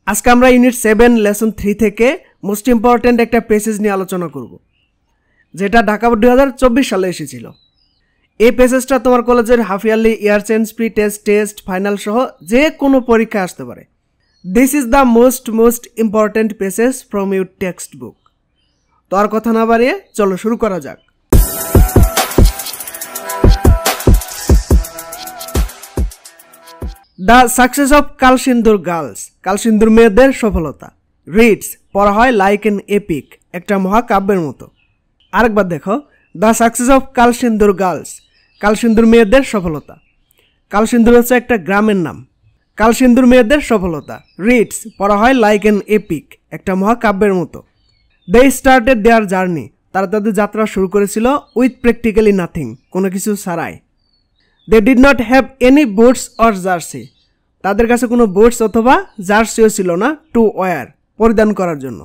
আজকে আমরা unit 7 lesson 3 থেকে মোস্ট ইম্পর্টেন্ট একটা প্যাসেজ নিয়ে আলোচনা করব, যেটা ঢাকা বোর্ড 2024 সালে এসেছিল। এই প্যাসেজটা তোমার কলেজের হাফ ইয়ারলি, ইয়ার চেঞ্জ, প্রি টেস্ট, ফাইনাল সহ যে কোনো পরীক্ষা আসতে পারে। This is the most important passage from your text book. তো আর কথা না বাড়িয়ে চলো শুরু করা যাক। The success of Kalsindur girls, Kalsindur মেয়েদের সফলতা। রিডস, পড়া হয় লাইক এন এপিক, একটা মহাকাব্যের মতো। আরেকবার দেখো, the success of Kalsindur girls, Kalsindur মেয়েদের সফলতা। কালসিন্দুর হচ্ছে একটা গ্রামের নাম। কালসিন্দুর মেয়েদের সফলতা। রিডস, পড়া হয় লাইক এন এপিক, একটা মহাকাব্যের মতো। দে স্টার্টেড দেয়ার জার্নি, তারা তাদের যাত্রা শুরু করেছিল উইথ প্র্যাকটিক্যালি নাথিং, কোনো কিছু ছাড়াই। They did not have any boots or jersey, তাদের কাছে কোনো বুটস অথবা জার্সিও ছিল না টু ওয়ার, পরিধান করার জন্য।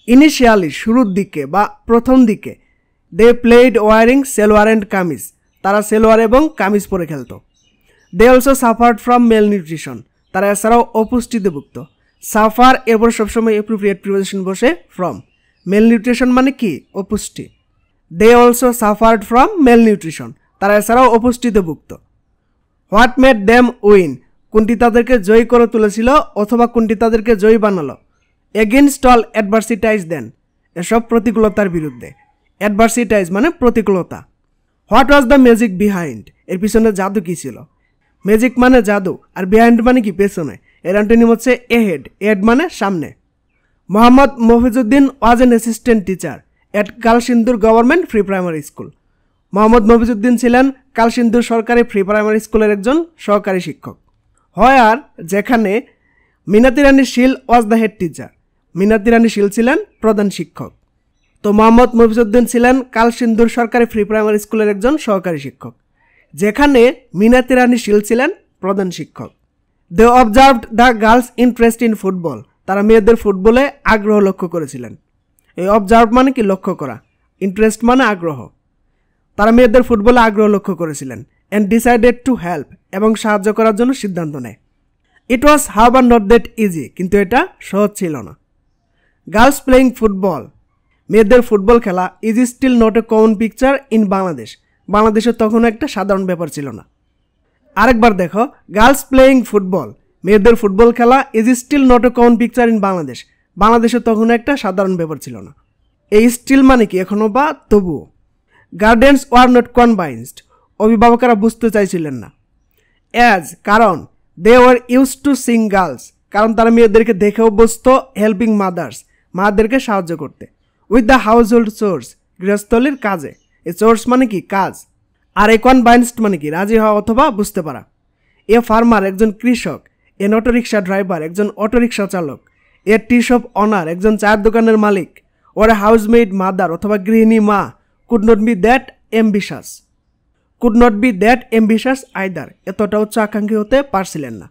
ইনিশিয়ালি, শুরুর দিকে বা প্রথম দিকে, they played wearing salwar and kameez, তারা সেলোয়ার এবং কামিজ পরে খেলত। They also suffered from malnutrition, তারা এছাড়াও অপুষ্টিতে ভুগত। সাফার এরপর সবসময় অ্যাপ্রোপ্রিয়েট প্রিপোজিশন বসে ফ্রম। মেল নিউট্রিশন মানে কি? অপুষ্টি। They also suffered from malnutrition, তারা এছাড়াও অপুষ্টিতে ভুগত। হোয়াট মেড দেম উইন, কোনটি তাদেরকে জয়ী করে তুলেছিল অথবা কোনটি তাদেরকে জয়ী বানালো। এগেনস্ট অল অ্যাডভার্সিটাইজ দেন, এসব প্রতিকূলতার বিরুদ্ধে। অ্যাডভার্সিটাইজ মানে প্রতিকূলতা। What was the magic behind, এর পিছনে জাদু কি ছিল? ম্যাজিক মানে জাদু, আর বিহাইন্ড মানে কি? পেছনে। এর অ্যান্টোনিম হচ্ছে এহেড, এড মানে সামনে। Mohammad Mofizuddin was an assistant teacher at Kalsindur government pre primary school. Mohammad Mofizuddin ছিলেন কালসিন্দুর সরকারি প্রি প্রাইমারি স্কুলের একজন সহকারী শিক্ষক। হোয়ার, যেখানে Minati Rani Sheel was the head teacher, Minati Rani Sheel ছিলেন প্রধান শিক্ষক। তো মোহাম্মদ মফিজউদ্দিন ছিলেন কালসিন্দুর সরকারি প্রি প্রাইমারি স্কুলের একজন সহকারী শিক্ষক, যেখানে মিনাতি রানী শীল ছিলেন প্রধান শিক্ষক। They observed the girls interest in football, তারা মেয়েদের ফুটবলে আগ্রহ লক্ষ্য করেছিলেন। এই অবজার্ভ মানে কি? লক্ষ্য করা। ইন্টারেস্ট মানে আগ্রহ। তারা মেয়েদের ফুটবলে আগ্রহ লক্ষ্য করেছিলেন। অ্যান্ড ডিসাইডেড টু হেল্প, এবং সাহায্য করার জন্য সিদ্ধান্ত নেয়। It was however not that easy, কিন্তু এটা সহজ ছিল না। গার্লস প্লেয়িং ফুটবল, মেয়েদের ফুটবল খেলা, is still not a common picture in Bangladesh, বাংলাদেশে তখন একটা সাধারণ ব্যাপার ছিল না। আরেকবার দেখো, গার্লস প্লেয়িং ফুটবল, মেয়েদের ফুটবল খেলা, is still not a common picture in Bangladesh, বাংলাদেশে তখন একটা সাধারণ ব্যাপার ছিল না। এই স্টিল মানে কি? এখনো বা তবুও। গার্ডিয়ানস ওয়ার নট কনভিন্সড, অভিভাবকেরা বুঝতে চাইছিলেন না। অ্যাজ, কারণ। They were use to sing girls, কারণ তারা মেয়েদেরকে দেখে অভ্যস্ত হেল্পিং মাদার্স, মাদেরকে সাহায্য করতে। With the household chores, গৃহস্থলীর কাজে। এই সোর্স মানে কি? কাজ। আর এ কনভিন্সড মানে কি? রাজি হওয়া অথবা বুঝতে পারা। এ ফার্মার, একজন কৃষক। এন অটোরিক্সা ড্রাইভার, একজন অটোরিক্সা চালক। এ টি শপ অনার, একজন চায়ের দোকানের মালিক। ওর এ হাউসমেড মাদার, অথবা গৃহিণী মা। Could not be that ambitious, could not be that ambitious either, এতটা উচ্চ আকাঙ্ক্ষী হতে পারছিলেন না।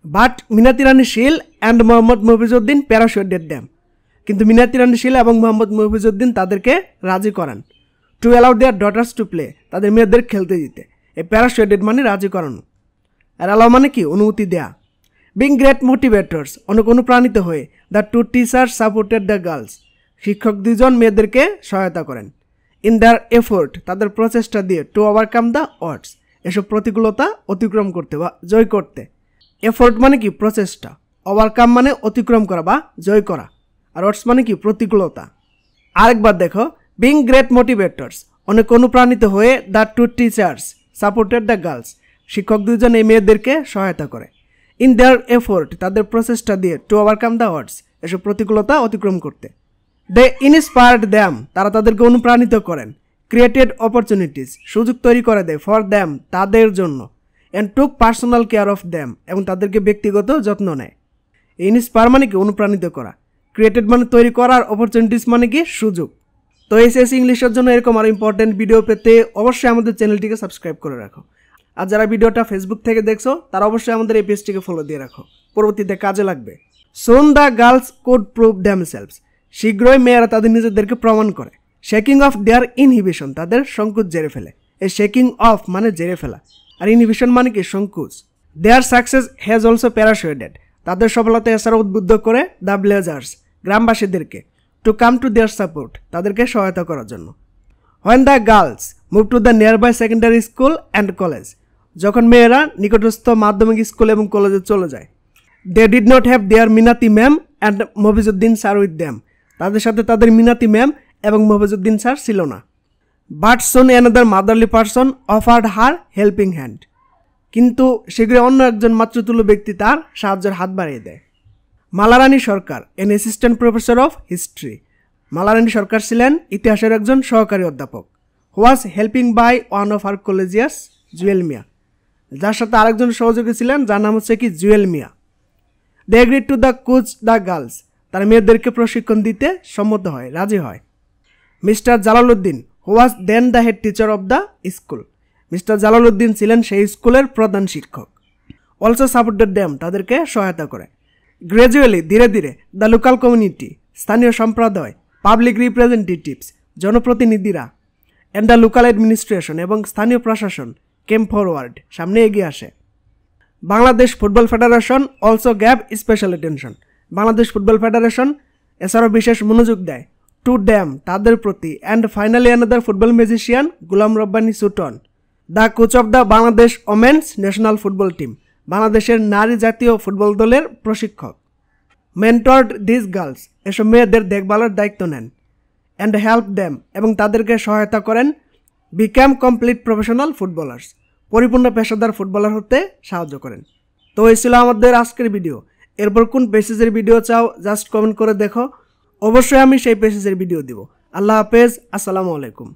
But Minati Rani Sheel and Mohammad Mofizuddin persuaded them, কিন্তু মিনাতি রানী শীল এবং মোহাম্মদ মফিজউদ্দিন তাদেরকে রাজি করান। To allow their daughters to play, তাদের মেয়েদের খেলতে দিতে। এই প্যারাসুয়েটেড মানে রাজি করানো, আর অ্যালাউ মানে কি? অনুমতি দেয়া। বিং গ্রেট মোটিভেটর্স, অনেক অনুপ্রাণিত হয়ে। The two teachers supported the girls, শিক্ষক দুজন মেয়েদেরকে সহায়তা করেন। ইন দেয়ার এফোর্ট, তাদের প্রচেষ্টা দিয়ে। টু ওভারকাম দ্য অডস, এসব প্রতিকূলতা অতিক্রম করতে বা জয় করতে। এফোর্ট মানে কি? প্রচেষ্টা। ওভারকাম মানে অতিক্রম করা বা জয় করা। আর অডস মানে কি? প্রতিকূলতা। আরেকবার দেখো, বিং গ্রেট মোটিভেটর্স, অনেক অনুপ্রাণিত হয়ে। The two teachers supported the girls, শিক্ষক দুজন এই মেয়েদেরকে সহায়তা করে। ইন দেয়ার এফোর্ট, তাদের প্রচেষ্টা দিয়ে। টু ওভারকাম দ্য অডস, এসব প্রতিকূলতা অতিক্রম করতে। দে ইন্সপায়ার্ড দ্যাম, তারা তাদেরকে অনুপ্রাণিত করেন। ক্রিয়েটেড অপরচুনিটিস, সুযোগ তৈরি করে দেয়। ফর দ্যাম, তাদের জন্য। And took personal care of them, এবং তাদেরকে ব্যক্তিগত যত্ন নেয়। ইন্সপায়ার মানে কি? অনুপ্রাণিত করা। ক্রিয়েটেড মানে তৈরি করার, অপরচুনিটিস মানে কি? সুযোগ। তো এসএসসি ইংলিশের জন্য এরকম আরও ইম্পর্টেন্ট ভিডিও পেতে অবশ্যই আমাদের চ্যানেলটিকে সাবস্ক্রাইব করে রাখো। আর যারা ভিডিওটা ফেসবুক থেকে দেখছো, তারা অবশ্যই আমাদের এই পেজটিকে ফলো দিয়ে রাখো, পরবর্তীতে কাজে লাগবে। Soon the girls could prove themselves, শীঘ্রই মেয়েরা তাদের নিজেদেরকে প্রমাণ করে। শেকিং অফ দেয়ার ইনহিবিশন, তাদের সংকোচ জেরে ফেলে। এই শেকিং অফ মানে জেরে ফেলা, আর ইনহিবিশন মানে কি? সংকোচ। Their success has also persuaded, তাদের সফলতা এছাড়া উদ্বুদ্ধ করে দ্য ব্লেজার্স গ্রামবাসীদেরকে to come to their support, তাদেরকে সহায়তা করার জন্য। When the girls move to the nearby secondary school and college, যখন মেয়েরা নিকটস্থ মাধ্যমিক স্কুল এবং কলেজে চলে যায়। They did not have their Minati ma'am and Mofizuddin sir with them, তাদের সাথে তাদের মিনাতি ম্যাম এবং মফিজউদ্দিন স্যার ছিল না। But soon another motherly person offered her helping hand, কিন্তু শীঘ্রই অন্য একজন মাতৃতুল্য ব্যক্তি তার সাহায্যের হাত বাড়িয়ে দেয়। Malarani Sarkar an assistant professor of history, Malarani Sarkar ছিলেন ইতিহাসের একজন সহকারী অধ্যাপক। Was helping by one of her colleagues Jewel Mia, যার সাথে আরেকজন সহযোগী ছিলেন যার নাম হচ্ছে কি Jewel Mia. They agreed to the coach the girls, তার মেয়েদেরকে প্রশিক্ষণ দিতে সম্মত হয়, রাজি হয়। Mister Jalaluddin who was then the head teacher of the school, mister Jalaluddin ছিলেন সেই স্কুলের প্রধান শিক্ষক। অলসো সাপোর্টেড দ্যাম, তাদেরকে সহায়তা করে। গ্র্যাজুয়ালি, ধীরে ধীরে দ্য লোকাল কমিউনিটি, স্থানীয় সম্প্রদায়, পাবলিক রিপ্রেজেন্টেটিভস, জনপ্রতিনিধিরা, অ্যান্ড দ্য লোকাল অ্যাডমিনিস্ট্রেশন, এবং স্থানীয় প্রশাসন কেম ফরওয়ার্ড, সামনে এগিয়ে আসে। Bangladesh football federation also gave special attention, Bangladesh football federation এছাড়াও বিশেষ মনোযোগ দেয় টু ড্যাম, তাদের প্রতি। And finally another football magician Golam Rabbani Chhoton, the coach of the Bangladesh women's national football team, বাংলাদেশের নারী জাতীয় ফুটবল দলের প্রশিক্ষক। মেন্টরড দিস গার্লস, এসব মেয়েদের দেখভালের দায়িত্ব নেন। অ্যান্ড হেল্প দ্যাম, এবং তাদেরকে সহায়তা করেন। বিকাম কমপ্লিট প্রফেশনাল ফুটবলার্স, পরিপূর্ণ পেশাদার ফুটবলার হতে সাহায্য করেন। তো এই ছিল আমাদের আজকের ভিডিও। এরপর কোন পেসেজের ভিডিও চাও জাস্ট কমেন্ট করে দেখো, অবশ্যই আমি সেই পেসেজের ভিডিও দিব। আল্লাহ হাফেজ, আসসালামু আলাইকুম।